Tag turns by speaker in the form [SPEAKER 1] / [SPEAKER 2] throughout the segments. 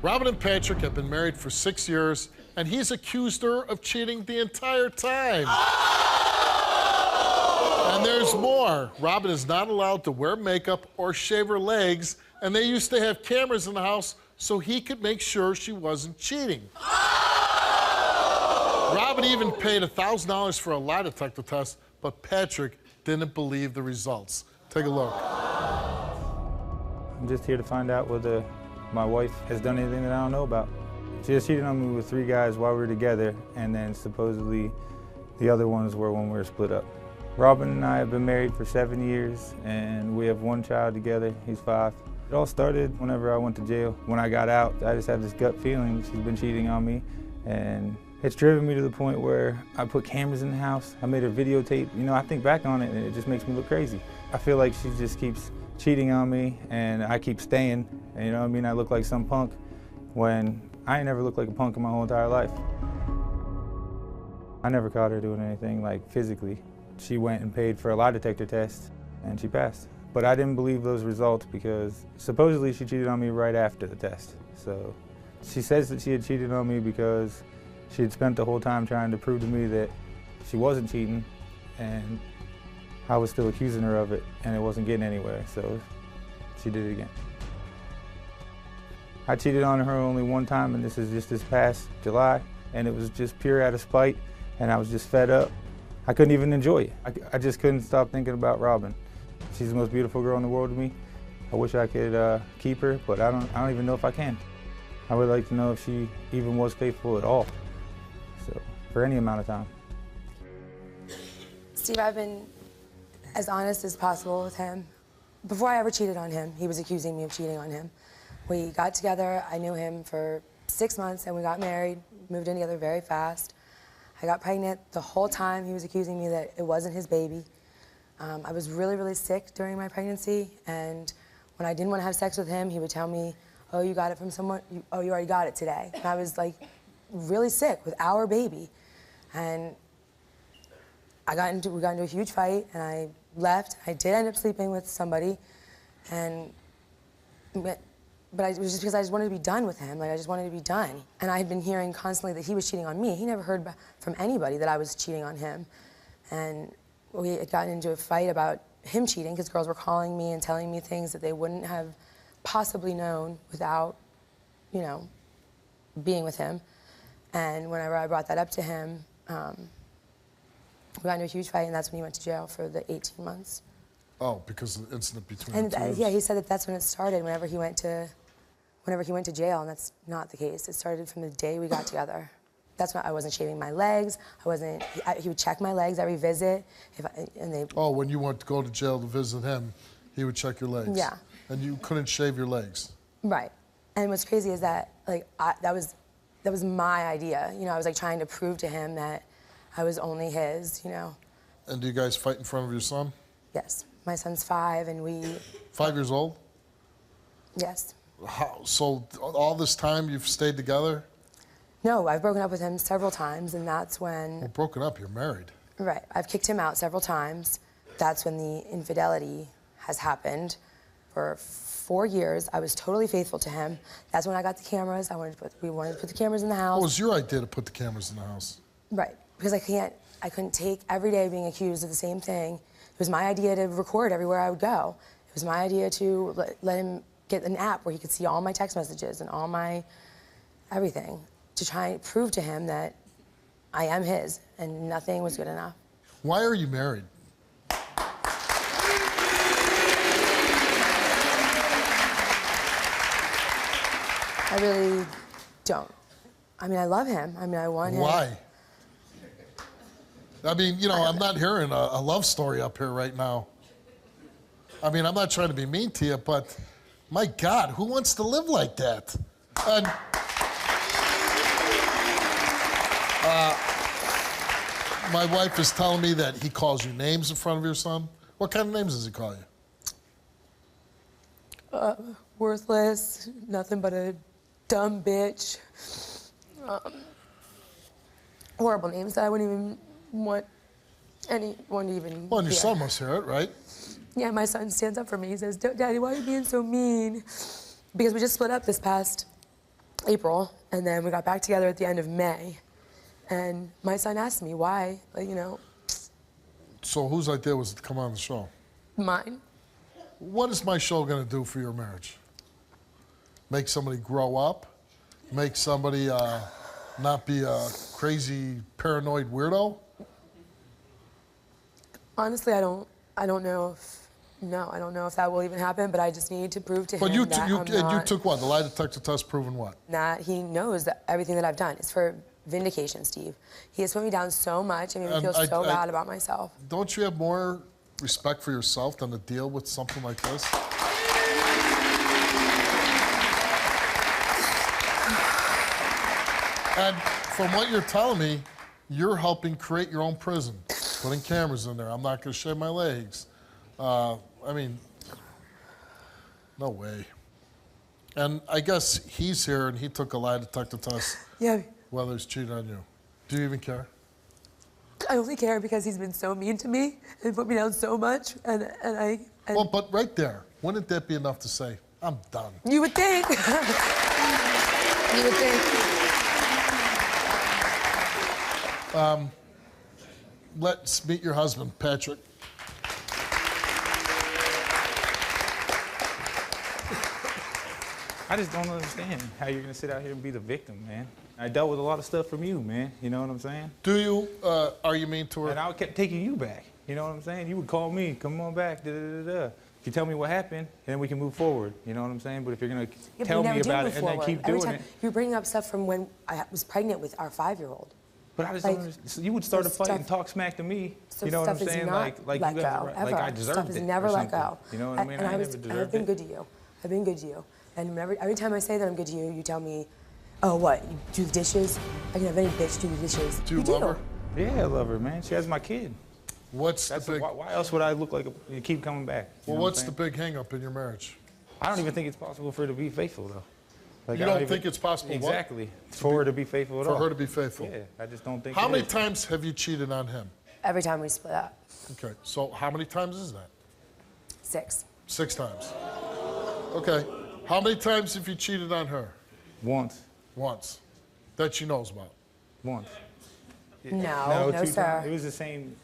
[SPEAKER 1] Robin and Patrick have been married for 6 years, and he's accused her of cheating the entire time. And there's more. Robin is not allowed to wear makeup or shave her legs, and they used to have cameras in the house so he could make sure she wasn't cheating. Robin even paid $1,000 for a lie detector test, but Patrick didn't believe the results. Take a look.
[SPEAKER 2] I'm just here to find out whether my wife has done anything that I don't know about. She just cheated on me with 3 guys while we were together, and then supposedly the other ones were when we were split up. Robin and I have been married for 7 years, and we have 1 child together. He's 5. It all started whenever I went to jail. When I got out, I just had this gut feeling she's been cheating on me, and it's driven me to the point where I put cameras in the house. I made her videotape. You know, I think back on it, and it just makes me look crazy. I feel like she just keeps cheating on me, and I keep staying. And, you know what I mean? I look like some punk when I ain't never looked like a punk in my whole entire life. I never caught her doing anything, like, physically. She went and paid for a lie detector test, and she passed. But I didn't believe those results because supposedly she cheated on me right after the test. So she says that she had cheated on me because she had spent the whole time trying to prove to me that she wasn't cheating, and I was still accusing her of it, and it wasn't getting anywhere, so she did it again. I cheated on her only one time, and this is just this past July, and it was just pure out of spite, and I was just fed up. I couldn't even enjoy it. I just couldn't stop thinking about Robin. She's the most beautiful girl in the world to me. I wish I could keep her, but I don't even know if I can. I would like to know if she even was faithful at all, so for any amount of time.
[SPEAKER 3] Steve, I've been as honest as possible with him. Before I ever cheated on him, he was accusing me of cheating on him. We got together, I knew him for 6 months, and we got married, moved in together very fast. I got pregnant. The whole time he was accusing me that it wasn't his baby. I was really, really sick during my pregnancy, and when I didn't want to have sex with him, he would tell me, oh, you got it from someone, oh, you already got it today. And I was like really sick with our baby. And we got into a huge fight, and I left. I did end up sleeping with somebody, but it was just because I just wanted to be done with him. Like, I just wanted to be done. And I had been hearing constantly that he was cheating on me. He never heard from anybody that I was cheating on him. And we had gotten into a fight about him cheating because girls were calling me and telling me things that they wouldn't have possibly known without, you know, being with him. And whenever I brought that up to him, we got into a huge fight, and that's when he went to jail for the 18 months.
[SPEAKER 1] Oh, because of the incident between
[SPEAKER 3] and
[SPEAKER 1] the two of
[SPEAKER 3] yeah,
[SPEAKER 1] us?
[SPEAKER 3] he said that that's when it started, whenever he went to jail, and that's not the case. It started from the day we got together. That's when I wasn't shaving my legs. He would check my legs every visit.
[SPEAKER 1] Oh, when you went to go to jail to visit him, he would check your legs?
[SPEAKER 3] Yeah.
[SPEAKER 1] And you couldn't shave your legs?
[SPEAKER 3] Right. And what's crazy is that, like, that was my idea. You know, I was like trying to prove to him that I was only his, you know.
[SPEAKER 1] And do you guys fight in front of your son?
[SPEAKER 3] Yes. My son's 5, and we...
[SPEAKER 1] 5 years old?
[SPEAKER 3] Yes.
[SPEAKER 1] How, so all this time you've stayed together?
[SPEAKER 3] No, I've broken up with him several times, and that's when...
[SPEAKER 1] Well, broken up, you're married.
[SPEAKER 3] Right. I've kicked him out several times. That's when the infidelity has happened. For 4 years, I was totally faithful to him. That's when I got the cameras. We wanted to put the cameras in the house.
[SPEAKER 1] What was your idea to put the cameras in the house?
[SPEAKER 3] Right. Because I couldn't take every day being accused of the same thing. It was my idea to record everywhere I would go. It was my idea to let him get an app where he could see all my text messages and all my everything, to try and prove to him that I am his, and nothing was good enough.
[SPEAKER 1] Why are you married?
[SPEAKER 3] I really don't. I mean, I love him. I mean, I want him.
[SPEAKER 1] Why? I mean, you know, I'm not hearing a love story up here right now. I mean, I'm not trying to be mean to you, but my God, who wants to live like that? And my wife is telling me that he calls you names in front of your son. What kind of names does he call you?
[SPEAKER 3] Worthless, nothing but a dumb bitch. Horrible names that I wouldn't even want anyone to even
[SPEAKER 1] Well, and your
[SPEAKER 3] hear.
[SPEAKER 1] son must hear it, right?
[SPEAKER 3] Yeah, my son stands up for me. He says, Daddy, why are you being so mean? Because we just split up this past April, and then we got back together at the end of May. And my son asked me why, like, you know.
[SPEAKER 1] So whose idea was it to come on the show?
[SPEAKER 3] Mine.
[SPEAKER 1] What is my show going to do for your marriage? Make somebody grow up? Make somebody not be a crazy, paranoid weirdo?
[SPEAKER 3] Honestly, I don't know if, I don't know if that will even happen, but I just need to prove to him that
[SPEAKER 1] you took what? The lie detector test proving what?
[SPEAKER 3] That he knows that everything that I've done is for vindication, Steve. He has put me down so much and made me feel so bad about myself.
[SPEAKER 1] Don't you have more respect for yourself than to deal with something like this? And from what you're telling me, you're helping create your own prison, putting cameras in there. I'm not going to shave my legs. I mean, no way. And I guess he's here and he took a lie detector test.
[SPEAKER 3] Yeah.
[SPEAKER 1] Whether he's cheating on you. Do you even care?
[SPEAKER 3] I only care because he's been so mean to me and put me down so much,
[SPEAKER 1] Well, but right there, wouldn't that be enough to say, I'm done?
[SPEAKER 3] You would think. You would think.
[SPEAKER 1] Let's meet your husband, Patrick.
[SPEAKER 2] I just don't understand how you're gonna sit out here and be the victim, man. I dealt with a lot of stuff from you, man. You know what I'm saying?
[SPEAKER 1] Do you, are you mean to her?
[SPEAKER 2] And I kept taking you back. You know what I'm saying? You would call me, come on back, You tell me what happened, and then we can move forward. You know what I'm saying? But if you're gonna tell me about it and then keep doing it.
[SPEAKER 3] You're bringing up stuff from when I was pregnant with our 5-year-old.
[SPEAKER 2] But I just don't understand. So you would start a fight and talk smack to me. You know what I'm saying? Like
[SPEAKER 3] let go, ever.
[SPEAKER 2] Like I deserved
[SPEAKER 3] stuff is
[SPEAKER 2] it.
[SPEAKER 3] never let go.
[SPEAKER 2] You know what I mean?
[SPEAKER 3] And
[SPEAKER 2] I never deserved it.
[SPEAKER 3] I've been good to you. I've been good to you. And every time I say that I'm good to you, you tell me, oh, what? You do the dishes? I can have any bitch do the dishes.
[SPEAKER 1] Do you love her?
[SPEAKER 2] Yeah, I love her, man. She has my kid.
[SPEAKER 1] Why
[SPEAKER 2] else would I look like you keep coming back?
[SPEAKER 1] Well, what's the big hang-up in your marriage?
[SPEAKER 2] I don't even think it's possible for her to be faithful, though. Like,
[SPEAKER 1] you don't think it's possible?
[SPEAKER 2] Exactly. For her to be faithful at all.
[SPEAKER 1] For her to be faithful?
[SPEAKER 2] Yeah, I just don't think.
[SPEAKER 1] How many times have you cheated on him?
[SPEAKER 3] Every time we split up.
[SPEAKER 1] Okay, so how many times is that?
[SPEAKER 3] 6.
[SPEAKER 1] 6 times. Okay. How many times have you cheated on her?
[SPEAKER 2] Once.
[SPEAKER 1] Once. That she knows about?
[SPEAKER 2] Once.
[SPEAKER 3] No, sir.
[SPEAKER 2] It was the same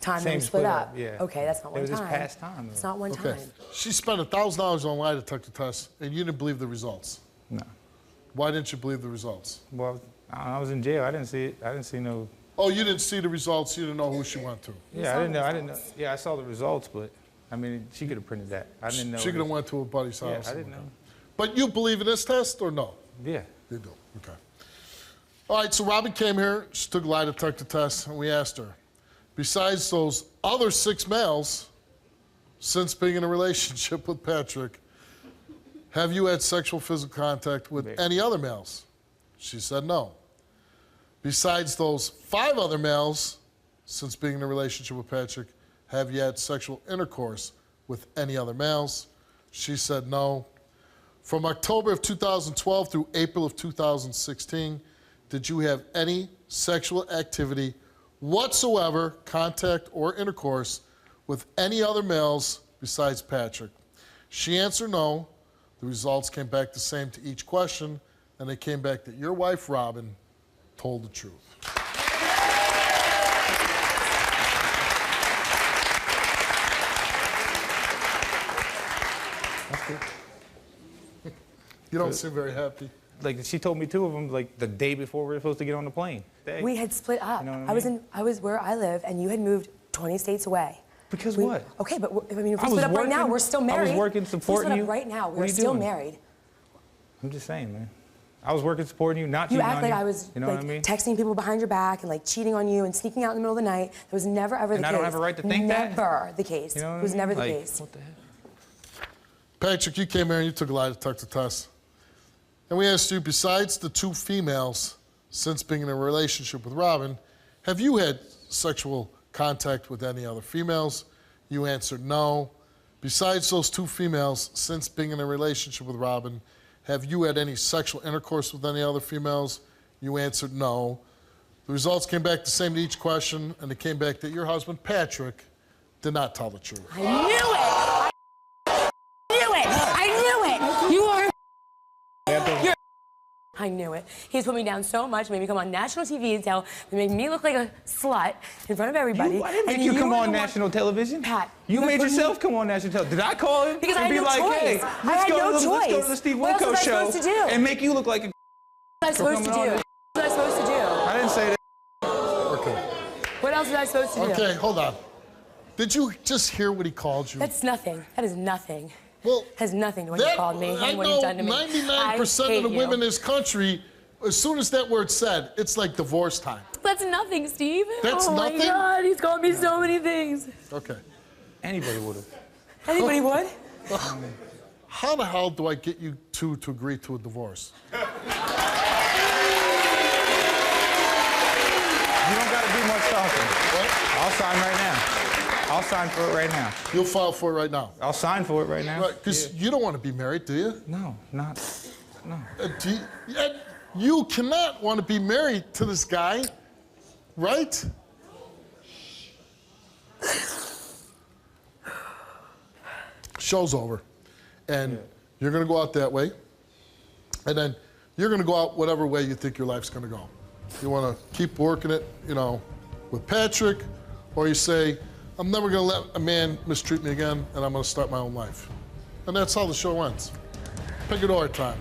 [SPEAKER 3] time that we split up.
[SPEAKER 2] Yeah.
[SPEAKER 3] Okay, that's not one time.
[SPEAKER 2] It was just past time. Though.
[SPEAKER 3] It's not one
[SPEAKER 1] time. She spent $1,000 on lie detector tests, and you didn't believe the results.
[SPEAKER 2] No.
[SPEAKER 1] Why didn't you believe the results?
[SPEAKER 2] Well, I was in jail. I didn't see it. I didn't see no.
[SPEAKER 1] Oh, you didn't see the results. You didn't know who she went to.
[SPEAKER 2] Yeah, I didn't know. Yeah, I saw the results, but I mean, she could have printed that. I didn't know.
[SPEAKER 1] She could have went to a buddy's house.
[SPEAKER 2] Yeah, I didn't know.
[SPEAKER 1] But you believe in this test or no?
[SPEAKER 2] Yeah.
[SPEAKER 1] You do. Okay. All right. So Robin came here. She took a lie detector test, and we asked her, besides those other 6 males, since being in a relationship with Patrick, have you had sexual physical contact with any other males? She said no. Besides those 5 other males, since being in a relationship with Patrick, have you had sexual intercourse with any other males? She said no. From October of 2012 through April of 2016, did you have any sexual activity whatsoever, contact or intercourse, with any other males besides Patrick? She answered no. The results came back the same to each question, and they came back that your wife, Robin, told the truth. You don't seem very happy.
[SPEAKER 2] Like, she told me 2 of them, like, the day before we were supposed to get on the plane.
[SPEAKER 3] We had split up.
[SPEAKER 2] You know what I mean?
[SPEAKER 3] I was where I live, and you had moved 20 states away.
[SPEAKER 2] Because what?
[SPEAKER 3] Okay, but I mean, if we split up right now, we're still married.
[SPEAKER 2] I was working, supporting you.
[SPEAKER 3] If we split up right now, we're still married.
[SPEAKER 2] I'm just saying, man. I was working, supporting you, not cheating on you.
[SPEAKER 3] You act like I was texting people behind your back and like cheating on you and sneaking out in the middle of the night. That was never ever the case.
[SPEAKER 2] And I don't have a right to think that?
[SPEAKER 3] Never the case.
[SPEAKER 2] You know what I mean?
[SPEAKER 3] It was never the case.
[SPEAKER 2] What the heck?
[SPEAKER 1] Patrick, you came here and you took a lie detector test. And we asked you, besides the 2 females, since being in a relationship with Robin, have you had sexual contact with any other females? You answered no. Besides those 2 females, since being in a relationship with Robin, have you had any sexual intercourse with any other females? You answered no. The results came back the same to each question, and it came back that your husband, Patrick, did not tell the truth.
[SPEAKER 3] I knew it! I knew it! I knew it! You are... I knew it. He's put me down so much, made me come on national TV and made me look like a slut in front of everybody.
[SPEAKER 2] I didn't make you come on national television.
[SPEAKER 3] Pat,
[SPEAKER 2] you made yourself come on national television. Did I call him?
[SPEAKER 3] Because I
[SPEAKER 2] and
[SPEAKER 3] had
[SPEAKER 2] be
[SPEAKER 3] no
[SPEAKER 2] like,
[SPEAKER 3] choice.
[SPEAKER 2] hey, let's go to the Steve
[SPEAKER 3] What else was
[SPEAKER 2] Wilkos
[SPEAKER 3] I
[SPEAKER 2] show
[SPEAKER 3] supposed to do?
[SPEAKER 2] and make you look like a
[SPEAKER 3] What was I supposed to do? What was I supposed to do?
[SPEAKER 2] I didn't say that.
[SPEAKER 1] Okay.
[SPEAKER 3] What else was I supposed to do?
[SPEAKER 1] Okay, hold on. Did you just hear what he called you?
[SPEAKER 3] That's nothing. That is nothing.
[SPEAKER 1] Well,
[SPEAKER 3] has nothing to what you called me
[SPEAKER 1] I
[SPEAKER 3] and what you've done to me.
[SPEAKER 1] 99% of the women in this country, as soon as that word's said, it's like divorce time.
[SPEAKER 3] That's nothing, Steve.
[SPEAKER 1] That's nothing?
[SPEAKER 3] Oh my God, he's called me so many things.
[SPEAKER 1] Okay.
[SPEAKER 2] Anybody would have.
[SPEAKER 3] Anybody would?
[SPEAKER 1] How the hell do I get you two to agree to a divorce?
[SPEAKER 2] You don't got to do much talking.
[SPEAKER 1] What?
[SPEAKER 2] I'll sign right now. I'll sign for it right now.
[SPEAKER 1] You'll file for it right now.
[SPEAKER 2] I'll sign for it right now.
[SPEAKER 1] Right, because you don't want to be married, do you?
[SPEAKER 2] No, not. No.
[SPEAKER 1] You cannot want to be married to this guy, right? Show's over. And you're going to go out that way. And then you're going to go out whatever way you think your life's going to go. You want to keep working it, with Patrick, or you say, I'm never going to let a man mistreat me again, and I'm going to start my own life. And that's how the show ends. Picador time.